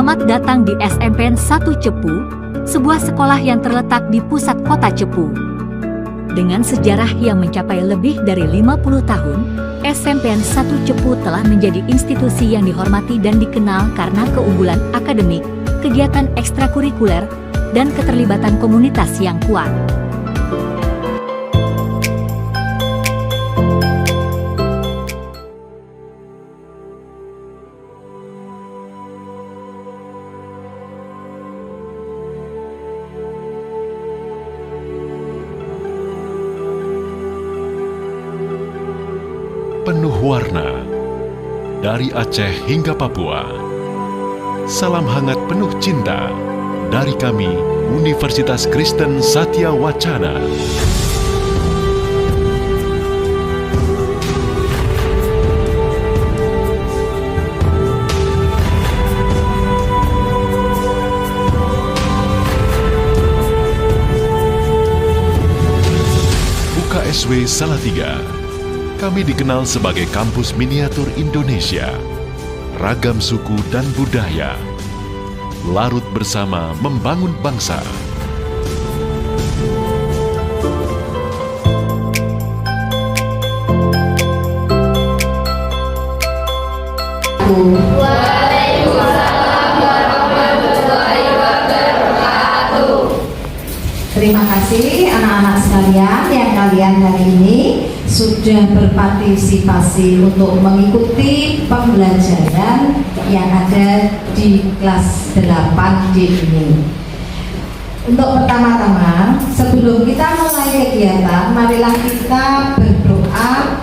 Selamat datang di SMPN 1 Cepu, sebuah sekolah yang terletak di pusat kota Cepu. Dengan sejarah yang mencapai lebih dari 50 tahun, SMPN 1 Cepu telah menjadi institusi yang dihormati dan dikenal karena keunggulan akademik, kegiatan ekstrakurikuler, dan keterlibatan komunitas yang kuat. Penuh warna, dari Aceh hingga Papua. Salam hangat penuh cinta dari kami, Universitas Kristen Satya Wacana. UKSW Salatiga. Kami dikenal sebagai kampus miniatur Indonesia, ragam suku dan budaya, larut bersama membangun bangsa. Waalaikumsalam warahmatullahi wabarakatuh. Terima kasih anak-anak sekalian yang kalian hari ini sudah berpartisipasi untuk mengikuti pembelajaran yang ada di kelas 8D ini. Untuk pertama-tama, sebelum kita mulai kegiatan, marilah kita berdoa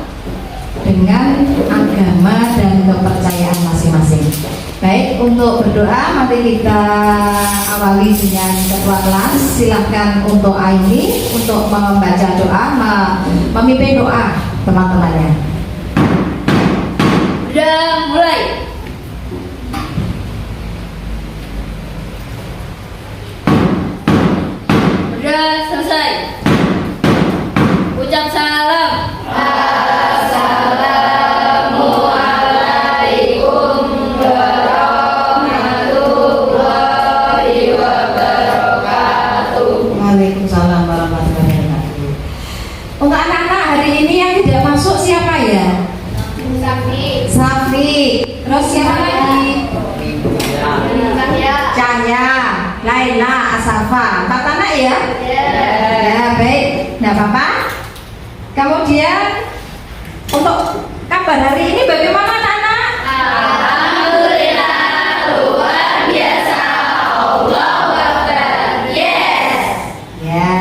dengan agama dan kepercayaan masing-masing. Baik, untuk berdoa mari kita awali dengan ketua kelas. Silahkan untuk Aini untuk membaca doa, memimpin doa teman-temannya. Udah mulai. Udah selesai. Ucap salam. Waalaikumsalam warahmatullahi wabarakatuh. Untuk anak-anak hari ini yang tidak masuk siapa ya? Safi. Terus siapa lagi? Cahya, Laila, Asafa. 4 anak ya? Ya, baik. Tidak apa-apa. Kemudian untuk kabar hari ini bagaimana anak-anak? Alhamdulillah, luar biasa. Allahu Akbar. Yes. Ya,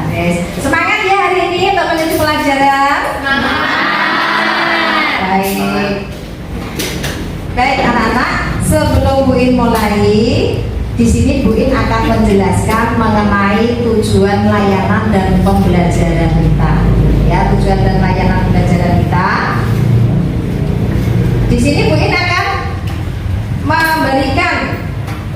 yes. Semangat ya hari ini untuk menuju pelajaran. Baik. Baik anak-anak, sebelum Bu In mulai, di sini Bu In akan menjelaskan mengenai tujuan layanan dan pembelajaran kita. Ya, tujuan dan layanan pembelajaran kita. Di sini Bu In akan memberikan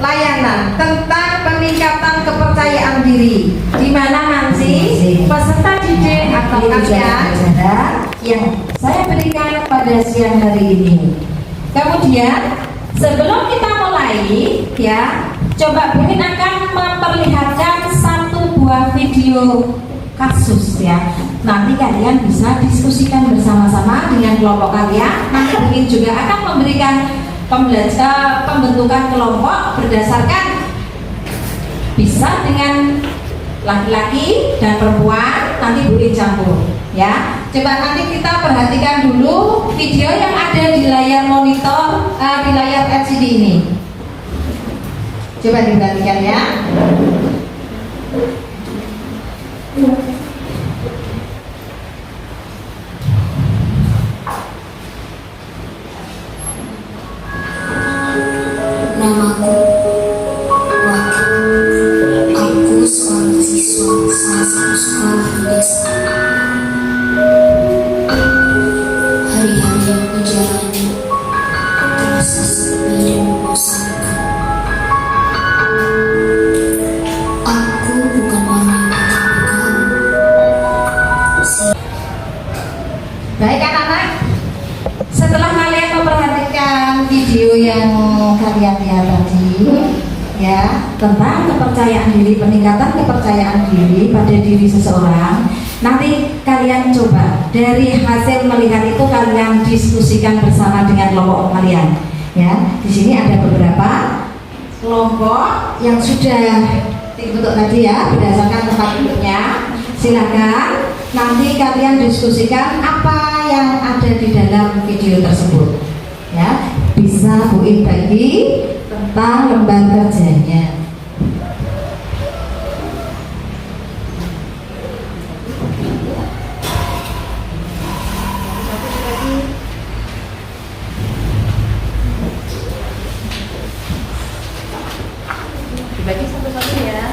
layanan tentang peningkatan kepercayaan diri, di mana nanti peserta didik atau kalian yang saya berikan pada siang hari ini. Kemudian sebelum kita mulai, ya, coba Bu In akan memperlihatkan satu buah video kasus ya. Nanti kalian bisa diskusikan bersama-sama dengan kelompok kalian. Nanti Bu In juga akan memberikan pembentukan kelompok berdasarkan bisa dengan laki-laki dan perempuan, nanti Bu In campur ya. Coba nanti kita perhatikan dulu video yang ada di layar monitor, di layar LCD ini. Coba diperhatikan ya. Namaku Wakil. Aku seorang siswa salah satu sekolah di desa. Hari-hari yang kujalani terasa sepi dan membosankan. Aku bukan orang yang bergaul. Baik anak-anak, setelah kalian memperhatikan video yang kalian lihat tadi, tentang kepercayaan diri, peningkatan kepercayaan diri pada diri seseorang. Nanti kalian coba dari hasil melihat itu kalian diskusikan bersama dengan kelompok kalian. Ya, di sini ada beberapa kelompok yang sudah dibentuk tadi ya berdasarkan tempat duduknya. Silakan nanti kalian diskusikan apa yang ada di dalam video tersebut. Ya, bisa Bu In bagi tentang lembar kerjanya. Dibagi satu-satu ya.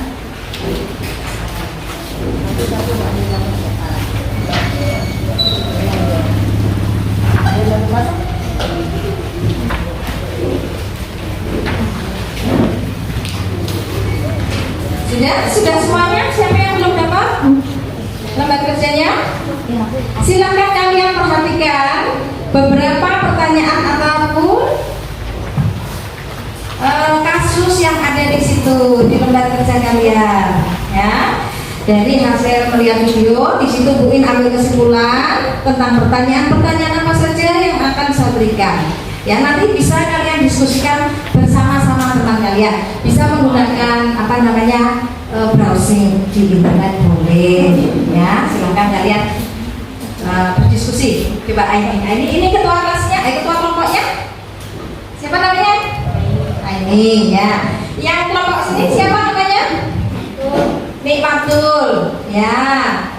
Satu-satu bagi satu-satu. Ada satu pasang. Sudah semuanya? Siapa yang belum dapat lembar kerjanya? Silakan kalian perhatikan beberapa pertanyaan ataupun kasus yang ada di situ di lembar kerja kalian. Ya, dari hasil melihat video di situ Bu In ambil kesimpulan tentang pertanyaan-pertanyaan apa saja yang akan saya berikan. Ya, nanti bisa kalian diskusikan bersama-sama teman kalian. Bisa menggunakan apa namanya browsing di internet boleh. Ya, silakan kalian berdiskusi. Coba ini ketua kelasnya, ketua kelompoknya. Siapa namanya? Ini ya. Yang kelompok sini siapa namanya? Nik Matul. Ya.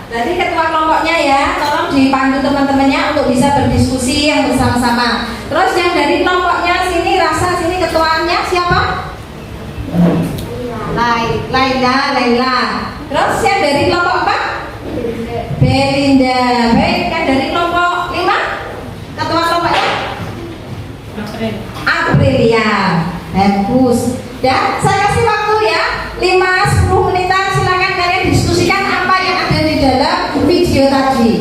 Jadi ketua kelompoknya ya, tolong dipandu teman-temannya untuk bisa berdiskusi yang bersama-sama. Terus yang dari kelompoknya sini, Rasa sini ketuanya siapa? Laila. Terus yang dari kelompok apa? Belinda. Baik, yang dari kelompok 5? Ketua kelompoknya? Aprilia. Bagus. Dan saya kasih waktu ya 5-10 menitan, silakan kalian diskusikan apa yang ada di dalam video tadi.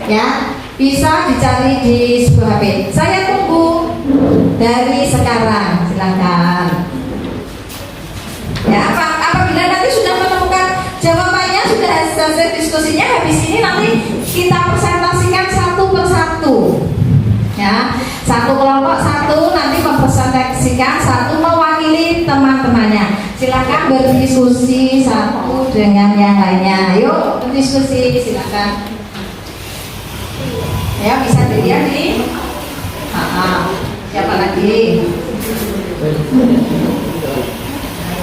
Ya, bisa dicari di sebuah HP. Saya tunggu dari sekarang, silakan. Ya, apabila nanti sudah menemukan jawabannya, sudah hasil diskusinya, habis ini nanti kita presentasikan satu persatu. Ya, satu kelompok satu nanti mempresentasikan satu mewakili teman-temannya. Silakan berdiskusi satu dengan yang lainnya. Ayo berdiskusi, silakan. Ya, bisa dilihat di siapa lagi?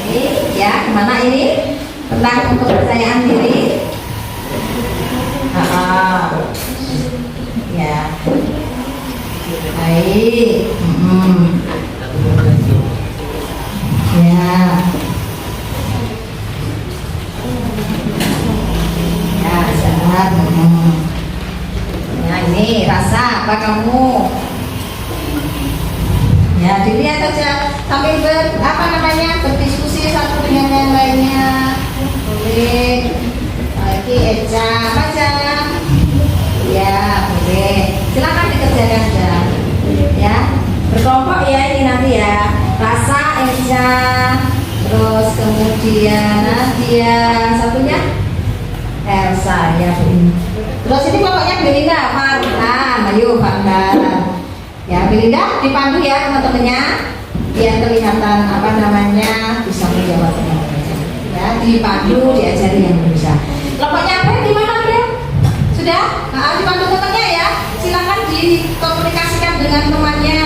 Ini ya, kemana ini? Tentang kepercayaan diri. Ya. Baik. Ya. Ya, sehat. Ya, ini Rasa apa kamu? Ya, dilihat saja sambil berdiskusi satu dengan yang lainnya. Boleh. Lagi Eca, baca. Ya, boleh. Silakan dikerjakan aja. Ya, berkelompok ya ini nanti ya. Rasa, Eca, terus kemudian Nadia, satunya Elsa ya Bu. Terus ini kelompoknya Belinda, Farhan, ayo Farhan. Ya, Belinda dipandu ya teman-temannya, biar kelihatan apa namanya bisa menjawabnya. Ya, dipandu, diajari yang bisa. Kelompoknya apa? Di mana Bro? Sudah? Dipandu temannya ya. Silakan dikomunikasikan dengan temannya.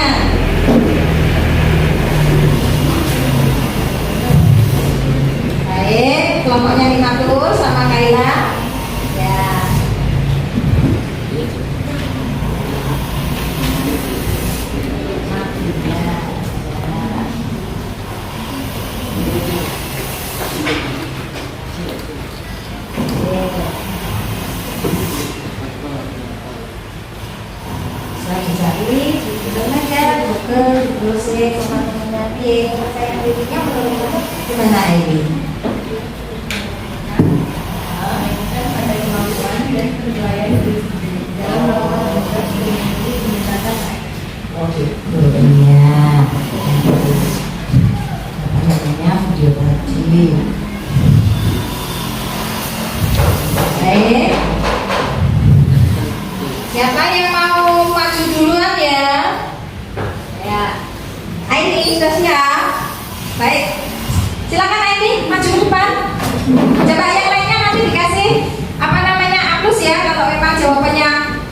Baik, kelompoknya Limatul sama Kaila. Ya. Saya dicari di internet ya. Coba yang lainnya nanti dikasih apa namanya A+ ya kalau memang jawabannya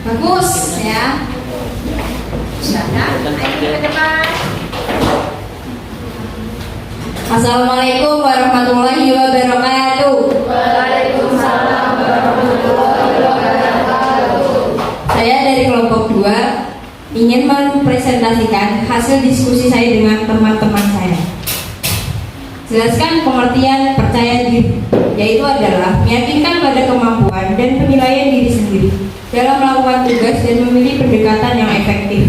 bagus ya. Silakan. Ayo ke depan. Assalamualaikum warahmatullahi wabarakatuh. Waalaikumsalam warahmatullahi wabarakatuh. Saya dari kelompok 2 ingin mempresentasikan hasil diskusi saya dengan teman-teman saya. Jelaskan pengertian percaya diri, yaitu adalah meyakinkan pada kemampuan dan penilaian diri sendiri dalam melakukan tugas dan memilih pendekatan yang efektif.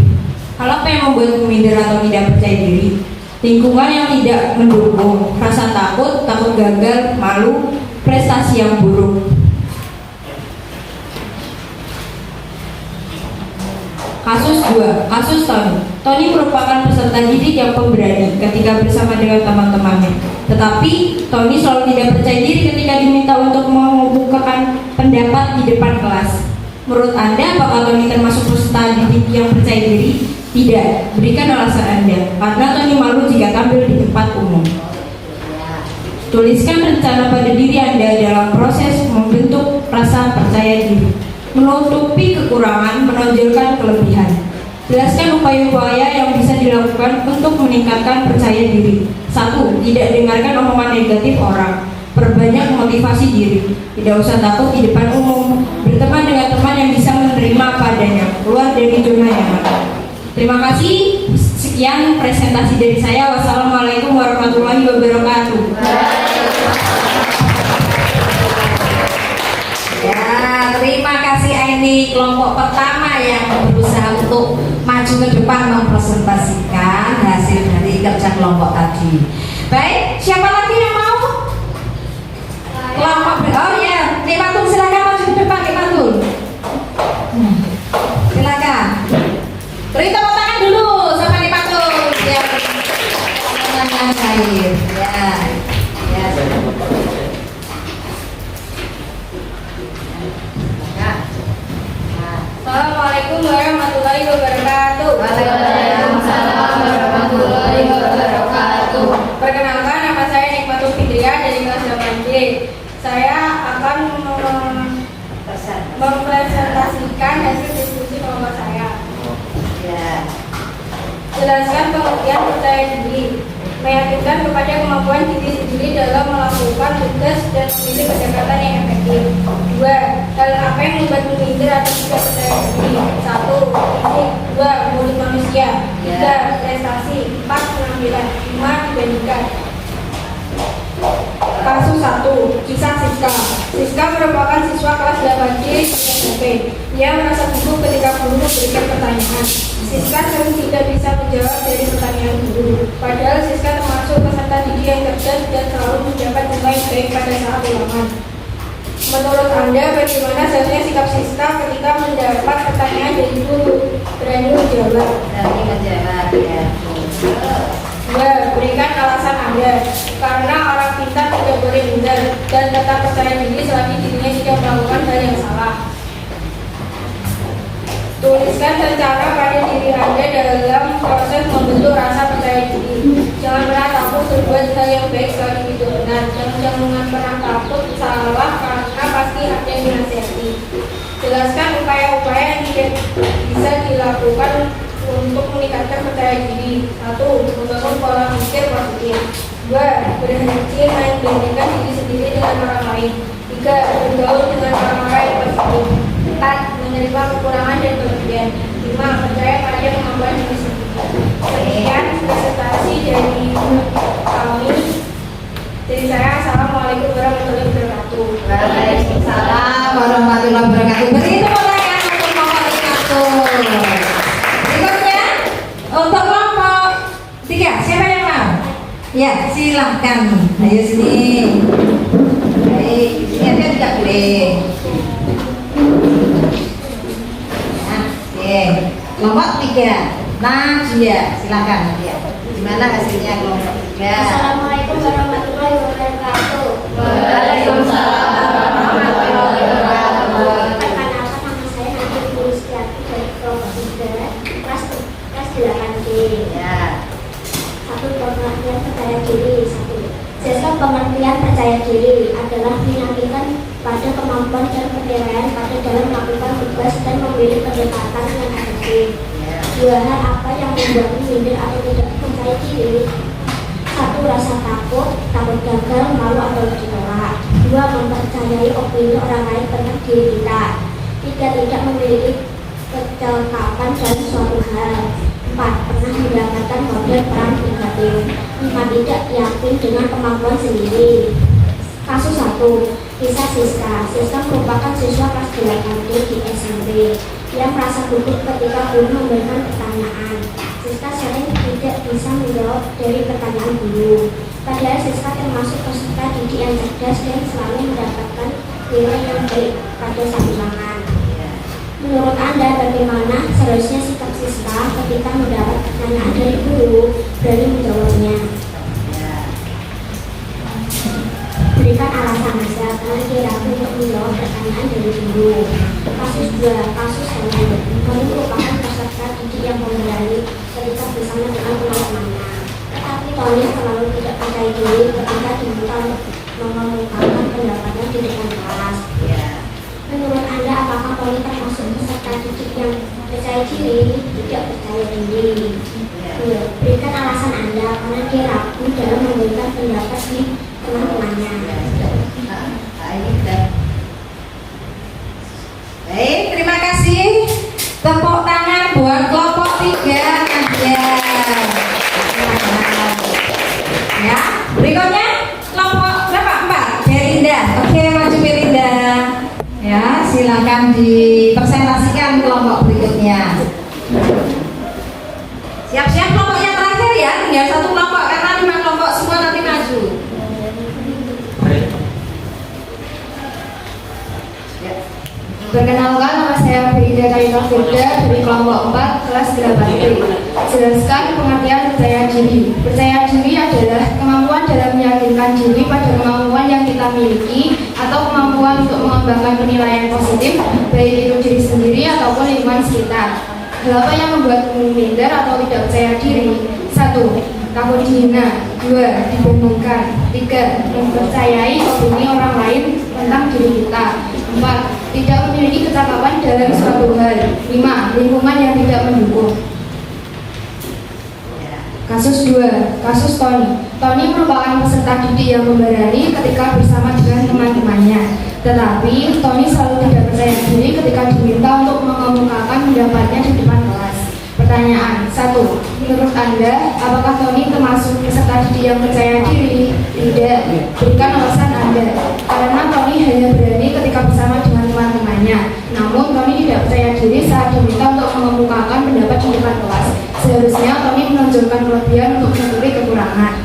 Hal apa yang membuat minder atau tidak percaya diri? Lingkungan yang tidak mendukung, rasa takut gagal, malu, prestasi yang buruk. Kasus 2, kasus Tony. Tony merupakan peserta didik yang pemberani ketika bersama dengan teman-temannya. Tetapi Tony selalu tidak percaya diri ketika diminta untuk mengemukakan pendapat di depan kelas. Menurut Anda, apakah Tony termasuk peserta didik yang percaya diri? Tidak. Berikan alasan Anda. Karena Tony malu jika tampil di tempat umum. Tuliskan rencana pada diri Anda dalam proses membentuk rasa percaya diri. Menutupi kekurangan, menonjolkan kelebihan. Jelaskan upaya-upaya yang bisa dilakukan untuk meningkatkan percaya diri. 1. Tidak dengarkan omongan negatif orang. Perbanyak motivasi diri. Tidak usah takut di depan umum. Berteman dengan teman yang bisa menerima padanya. Keluar dari zona nyaman. Terima kasih. Sekian presentasi dari saya. Wassalamualaikum warahmatullahi wabarakatuh. Ya, terima kasih Aini, kelompok pertama yang berusaha untuk maju ke depan mempresentasikan hasil dari kerja kelompok tadi. Baik, siapa lagi yang mau? Kelompok oh ya, Nek Matul silakan maju ke depan Nek Matul. Silakan. Beri tepuk tangan dulu sama Nek Matul. Ya. Tangan cair. Ya. Ya. Assalamualaikum warahmatullahi wabarakatuh. Waalaikumsalam warahmatullahi wabarakatuh. Perkenalkan, nama saya Nikmatul Fitria dari kelas 8D. Saya akan mempresentasikan hasil diskusi kelompok saya. Ya. Jelaskan pengertian percaya diri. Meyakinkan kepada kemampuan diri sendiri dalam melakukan tugas dan memilih pendekatan yang efektif. 2. Hal apa yang membuatmu minder atau tidak percaya diri? 1. Fisik. 2. Mulut manusia. 3. Prestasi. 4. Penampilan. 5. Dibandingkan. Kasus 1. Kisah Siska. Siska merupakan siswa kelas 8D SMP. Dia merasa gugup ketika guru memberikan pertanyaan. Siska sering tidak bisa menjawab dari pertanyaan guru. Padahal Siska termasuk peserta didik yang cerdas dan selalu mendapat nilai yang baik pada saat ulangan. Menurut Anda, bagaimana seharusnya sikap Siska ketika mendapat pertanyaan dari guru? Berani menjawab. Berani menjawab ya. 2. Berikan alasan Anda. Karena orang pintar tidak boleh minder dan tetap percaya diri selagi dirinya tidak melakukan hal yang salah. Tuliskan rencana pada diri Anda dalam proses membentuk rasa percaya diri. Jangan pernah takut berbuat hal yang baik selagi itu benar. Jangan pernah takut salah karena pasti ada yang dinasihati. Jelaskan upaya-upaya yang tidak bisa dilakukan untuk meningkatkan percaya diri. 1. Membangun pola pikir positif. 2. Berhenti membandingkan diri sendiri dengan orang lain. 3. Bergaul dengan orang-orang yang positif. 4. Menerima kekurangan dan kelebihan. 5. Percaya pada kemampuan diri sendiri. Sekian presentasi dari kami. Dari saya, Assalamualaikum warahmatullahi wabarakatuh. Waalaikumsalam warahmatullahi wabarakatuh. Beri tepuk tangan untuk kelompok Nek Matul. Berikutnya untuk kelompok 3, siapa yang mau? Ya, silahkan. Ayo sini. Baik, sini ada tidak boleh. Oke, kelompok 3, Nadia, silakan Nadia. Gimana hasilnya kelompok 3? Assalamualaikum warahmatullahi wabarakatuh. Waalaikumsalam warahmatullahi wabarakatuh. Perkenalkan, nama saya Nadia Pulustiati dari kelompok 3 kelas 8D. Ya. 1. Pengertian percaya diri. 1. Jelaskan pengertian percaya diri adalah kemampuan dan penilaian pada dalam melakukan tugas dan memilih pendekatan yang efektif. 2. Hal apa yang membuatmu minder atau tidak percaya diri? 1. Rasa takut gagal, malu atau ditolak. 2. Mempercayai opini orang lain tentang diri kita. 3. Tidak memiliki kecakapan dalam suatu hal. 4. Pernah mendapatkan model peran negatif. 5. Tidak yakin dengan kemampuan sendiri. Kasus 1. Kisah Siska. Siska merupakan siswa kelas 8D di SMP yang merasa gugup ketika guru memberikan pertanyaan. Siska sering tidak bisa menjawab dari pertanyaan guru. Padahal Siska termasuk peserta didik yang cerdas dan selalu mendapatkan nilai yang baik pada saat ulangan. Menurut Anda, bagaimana seharusnya sikap Siska ketika mendapat pertanyaan dari guru berani menjawabnya? Berikan alasan Anda karena dia ragu untuk menjawab pertanyaan dari guru. Kasus 2. Kasus Tony. Tony merupakan peserta didik yang pemberani ketika bersama dengan teman-temannya. Tetapi Tony selalu tidak percaya diri ketika diminta untuk mengungkapkan pendapatnya di depan kelas. Menurut Anda, apakah Tony termasuk peserta didik yang percaya diri, tidak percaya diri? Berikan alasan Anda karena dia ragu dalam memberikan pendapat di teman-temannya. Baik, terima kasih. Tepuk tangan buat kelompok 3 Nadia. Ya, berikutnya kelompok berapa? 4. Belinda. Oke, maju Belinda. Ya, silakan dipresentasikan kelompok berikutnya. Siap-siap kelompok yang terakhir ya, tinggal 1 kelompok karena 5 kelompok semua nanti maju. Perkenalkan, nama saya Belinda Karina Firda dari kelompok 4 kelas 8D. Jelaskan pengertian percaya diri. Percaya diri adalah kemampuan dalam meyakinkan diri pada kemampuan yang kita miliki atau kemampuan untuk mengembangkan penilaian positif baik itu diri sendiri ataupun lingkungan sekitar. Hal apa yang membuatmu minder atau tidak percaya diri? 1. Takut dihina. 2. Dibandingkan. 3. Mempercayai opini orang lain tentang diri kita. 4. Tidak memiliki kecakapan dalam suatu hal. 5. Lingkungan yang tidak mendukung. Kasus 2. Kasus Tony. Tony merupakan peserta didik yang pemberani ketika bersama dengan teman-temannya. Tetapi Tony selalu tidak percaya diri ketika diminta untuk mengemukakan pendapatnya di depan kelas. Pertanyaan 1. Menurut Anda, apakah Tony termasuk peserta didik yang percaya diri? Tidak. Berikan alasan Anda. Karena Tony hanya berani ketika bersama dengan teman-temannya. Namun Tony tidak percaya diri saat diminta untuk mengemukakan pendapat di depan kelas. Seharusnya Tony menunjukkan kelebihan untuk menutupi kekurangan.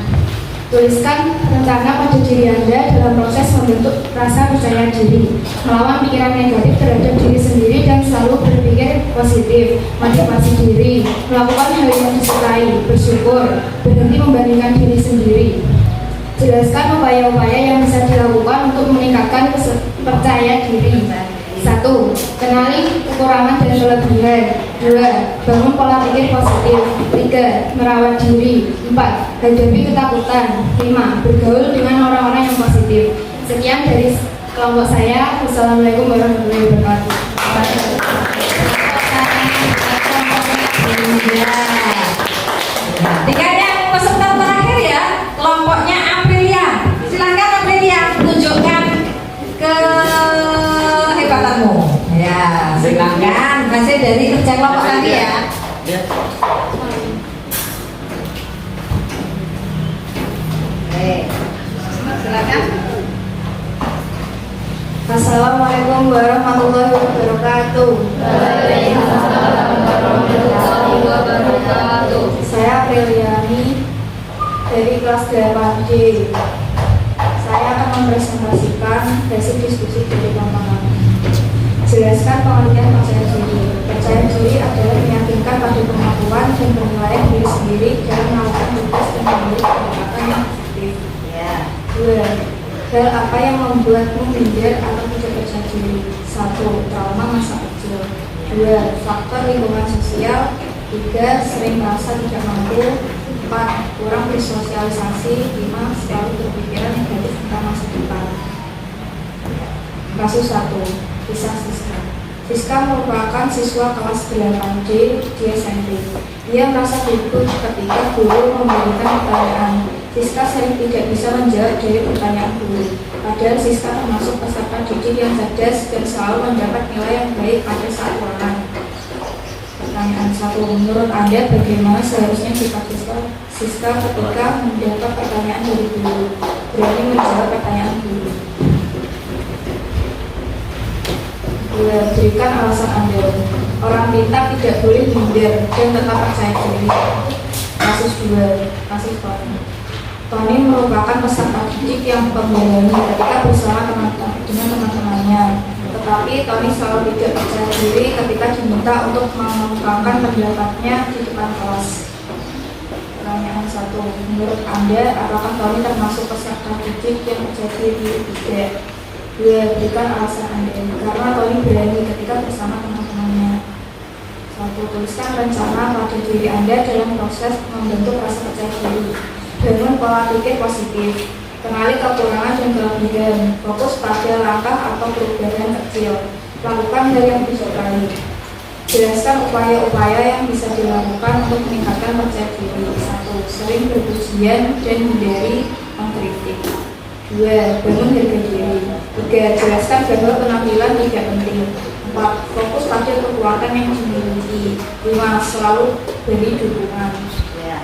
Tuliskan rencana pada diri Anda dalam proses membentuk rasa percaya diri, melawan pikiran negatif terhadap diri sendiri dan selalu berpikir positif, motivasi diri, melakukan hal yang disukai, bersyukur, berhenti membandingkan diri sendiri. Jelaskan upaya-upaya yang bisa dilakukan untuk meningkatkan percaya diri. 1. Kenali kekurangan dan kelebihan. 2. Bangun pola pikir positif. 3. Merawat diri. 4. Hadapi ketakutan. 5. Bergaul dengan orang-orang yang positif. Sekian dari kelompok saya. Wassalamualaikum warahmatullahi wabarakatuh. Tinggal yang peserta terakhir ya, kelompoknya Aprilia. Silakan Aprilia, tunjukkan kehebatanmu. Ya, silakan. Hasil dari kerja kelompok tadi ya. Silakan. Assalamualaikum warahmatullahi wabarakatuh. Saya Apriliani dari kelas 8D. Saya akan mempresentasikan hasil diskusi dari kelompok kami. Jelaskan pengertian percaya diri. Percaya diri adalah meyakinkan pada kemampuan dan penilaian diri sendiri dalam melakukan tugas dan memiliki pendapatan yang positif. 2. Hal apa yang membuatmu minder atau tidak percaya diri? 1. Trauma masa kecil. 2. Faktor lingkungan sosial. 3. Sering merasa tidak mampu. 4. Kurang bersosialisasi. 5. Selalu berpikiran negatif tentang masa depan. Kasus 1. Kisah Siska. Siska merupakan siswa kelas 8D di SMP. Dia merasa gugup ketika guru memberikan pertanyaan. Siska sering tidak bisa menjawab dari pertanyaan guru. Padahal Siska termasuk peserta didik yang cerdas dan selalu mendapat nilai yang baik pada saat ulangan. Pertanyaan 1. Menurut Anda bagaimana seharusnya sikap Siska ketika mendapat pertanyaan dari guru? Berani menjawab pertanyaan guru. 2. Berikan alasan Anda. Orang pintar tidak boleh minder dan tetap percaya diri. Kasus 2. Kasus Tony. Tony merupakan peserta didik yang pemberani ketika bersama dengan teman-temannya. Tetapi Tony selalu tidak percaya diri ketika diminta untuk mengungkapkan pendapatnya di depan kelas. Pertanyaan 1. Menurut Anda, apakah Tony termasuk peserta didik yang percaya diri? Tidak. 2. Berikan alasan Anda. Karena Tony berani ketika bersama teman-temannya. 1. Tuliskan rencana pada diri Anda dalam proses membentuk rasa percaya diri. Bangun pola pikir positif. Kenali kekurangan dan kelebihan. Fokus pada langkah atau perubahan kecil. Lakukan hal yang disukai. Jelaskan upaya-upaya yang bisa dilakukan untuk meningkatkan percaya diri. 1. Sering berpujian dan hindari mengkritik. 2. Bangun harga diri. 3. Jelaskan bahwa penampilan tidak penting. 4. Fokus pada kekuatan yang dimiliki. 5. Selalu beri dukungan. Ya.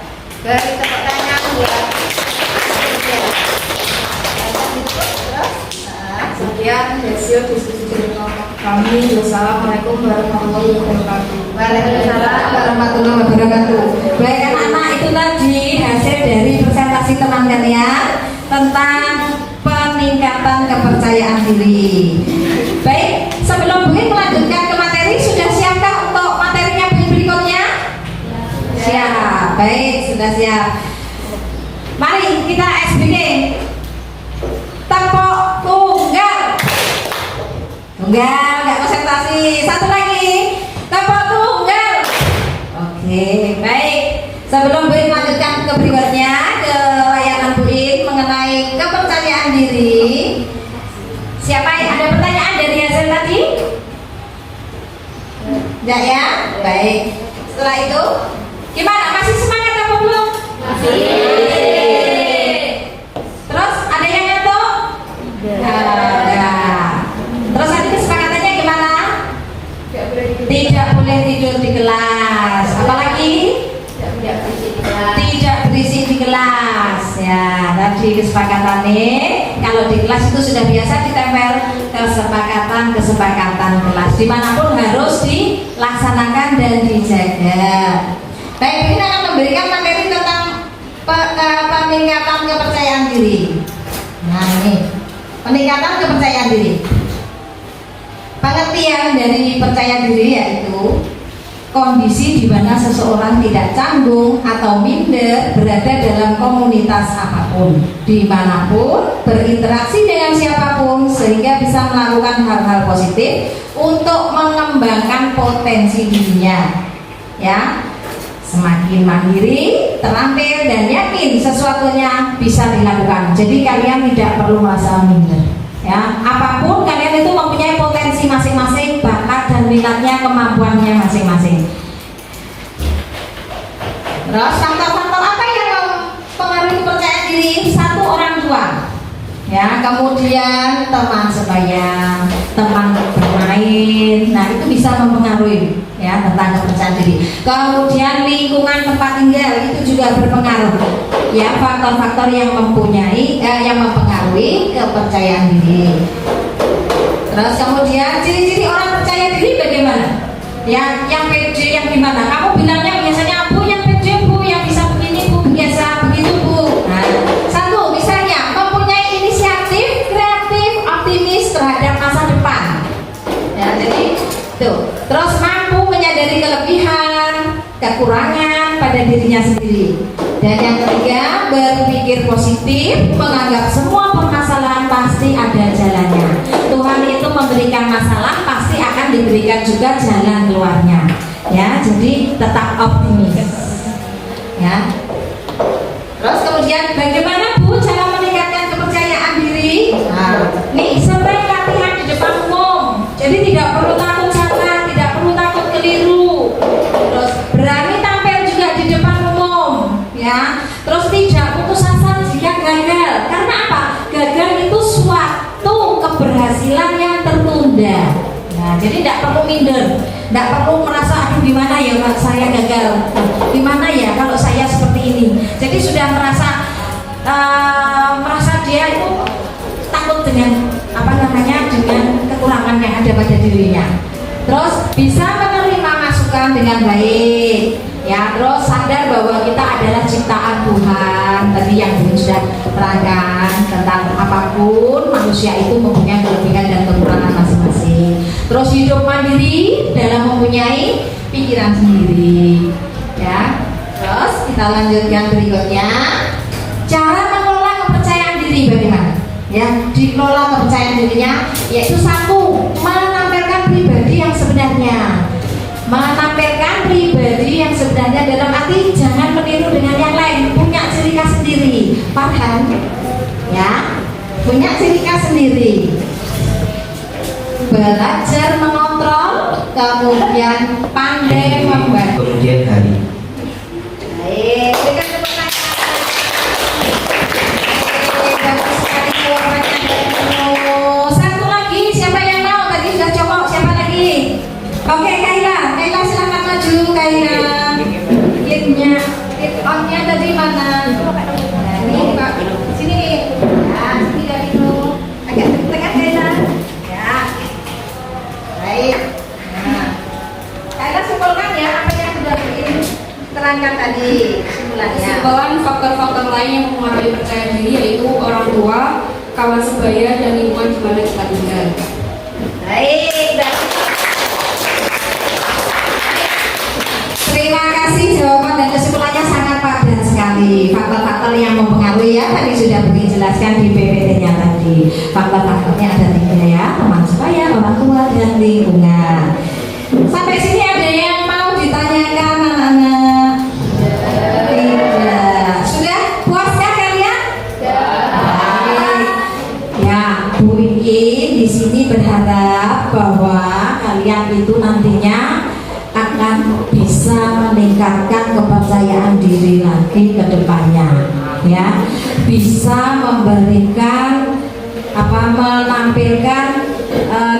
Beri tepuk tangan buat. Sekian hasil diskusi dari kami. Wassalamualaikum warahmatullahi wabarakatuh. Waalaikumsalam. Warahmatullahi wabarakatuh. Baik anak-anak, itu tadi hasil dari presentasi teman kalian tentang peningkatan kepercayaan diri. Baik, sebelum Bu melanjutkan ke materi, sudah siapkah untuk materinya Bu berikutnya? Siap. Baik, sudah siap. Mari kita SBG. Tepuk tunggal. Tunggal, nggak konsentrasi. Satu lagi. Tepuk tunggal. Oke, baik. Sebelum Bu melanjutkan ke berikutnya, ke layanan Bu mengenai kepercayaan diri. Siapa yang ada pertanyaan dari hasil tadi? Enggak ya? Baik. Setelah itu, gimana? Masih semangat apa belum? Masih. Terus ada yang ngantuk? Enggak. Terus tadi kesepakatannya gimana? Tidak boleh tidur di kelas. Apalagi? Tidak berisik di kelas. Ya, tadi kesepakatannya kalau di kelas itu sudah biasa ditempel kesepakatan kelas. Dimanapun harus dilaksanakan dan dijaga. Baik, kita akan memberikan materi tentang peningkatan kepercayaan diri. Nah ini peningkatan kepercayaan diri. Pengertian dari percaya diri yaitu kondisi di mana seseorang tidak canggung atau minder berada dalam komunitas apapun, dimanapun, berinteraksi dengan siapapun, sehingga bisa melakukan hal-hal positif untuk mengembangkan potensi dirinya. Ya, semakin mandiri, terampil, dan yakin sesuatunya bisa dilakukan. Jadi kalian tidak perlu merasa minder. Ya, apapun kalian itu mempunyai potensi masing-masing, bakat dan minatnya, kemampuannya masing-masing. Terus faktor-faktor apa yang mempengaruhi kepercayaan diri? 1. Orang tua. Ya, kemudian teman sebaya, teman bermain. Nah, itu bisa mempengaruhi ya tentang kepercayaan diri. Kemudian lingkungan tempat tinggal itu juga berpengaruh. Ya, faktor-faktor yang yang mempengaruhi kepercayaan diri. Terus kemudian ciri-ciri orang percaya diri bagaimana? Yang pede yang gimana? Kamu bilangnya biasanya Bu yang pede Bu, yang bisa begini Bu, biasa begitu Bu. Nah, 1 misalnya mempunyai inisiatif, kreatif, optimis terhadap masa depan. Ya, jadi tuh. Terus mampu menyadari kelebihan, kekurangan pada dirinya sendiri. Dan yang ketiga, berpikir positif, menganggap semua permasalahan pasti ada jalannya. Tuhan itu memberikan masalah, pasti akan diberikan juga jalan keluarnya. Ya, jadi tetap optimis. Ya. Terus kemudian bagaimana Bu cara meningkatkan kepercayaan diri? Nah, nih sering latihan di depan keberhasilan yang tertunda. Nah, jadi tidak perlu minder, tidak perlu merasa aduh gimana ya kalau saya gagal, gimana ya kalau saya seperti ini. Jadi sudah merasa dia itu takut dengan dengan kekurangan yang ada pada dirinya. Terus bisa menerima masukan dengan baik, ya. Terus sadar bahwa kita adalah ciptaan Tuhan. Tadi yang sudah terangkan tentang apapun manusia itu mempunyai kelebihan dan kekurangan masing-masing. Terus hidup mandiri dalam mempunyai pikiran sendiri, ya. Terus kita lanjutkan berikutnya, cara mengelola kepercayaan diri bagaimana? Ya, dikelola kepercayaan dirinya yaitu satu, menampilkan pribadi yang sebenarnya. Menampilkan pribadi yang sebenarnya dalam arti jangan meniru dengan yang lain, punya ciri khas sendiri. Paham? Ya, punya ciri khas sendiri. Belajar mengontrol, kemudian pandai membantu. Kemudian hari. Baik, berikan tepuk tangan. Bagus sekali jawabannya. Satu lagi, siapa yang mau? Tadi sudah cowok, siapa lagi? Oke, Kaila silakan maju, Kaila. On-nya tadi mana? Nah, ini Pak, sini nih. Nah, sini dari dulu. Agak dekat Kaila. Ya. Baik. Nah, Kaila simpulkan ya apa yang sudah terangkan tadi simpulannya. Kesimpulan faktor-faktor lain yang mempengaruhi percaya diri yaitu orang tua, kawan sebaya, dan lingkungan di mana kita tinggal. Baik. Terima kasih, jawaban dan kesimpulannya sangat padat sekali. Faktor-faktor yang mempengaruhi ya tadi sudah dijelaskan di PPT-nya tadi. Faktor-faktornya ada 3 ya, teman sebaya, orang tua, dan lingkungan. Sampai sini ada yang mau ditanyakan anak-anak? Tidak. Sudah puaskah kalian? Baik. Ya, Bu Iin di sini berharap bahwa kalian itu nantinya akan bisa meningkatkan kepercayaan diri lagi ke depannya, ya. Bisa memberikan menampilkan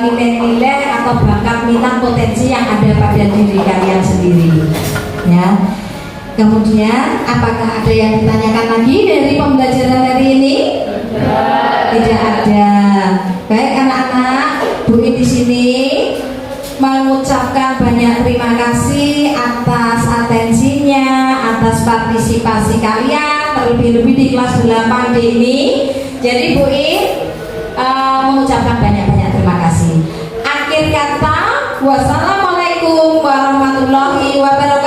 nilai-nilai atau bakat minat potensi yang ada pada diri kalian sendiri, ya. Kemudian apakah ada yang ditanyakan lagi dari pembelajaran hari ini? Tidak ada. Baik anak-anak, Bu Iin di sini mengucapkan banyak terima kasih atas atensinya, atas partisipasi kalian, terlebih-lebih di kelas 8D ini. Jadi Bu Iin mengucapkan banyak-banyak terima kasih. Akhir kata, wassalamualaikum warahmatullahi wabarakatuh.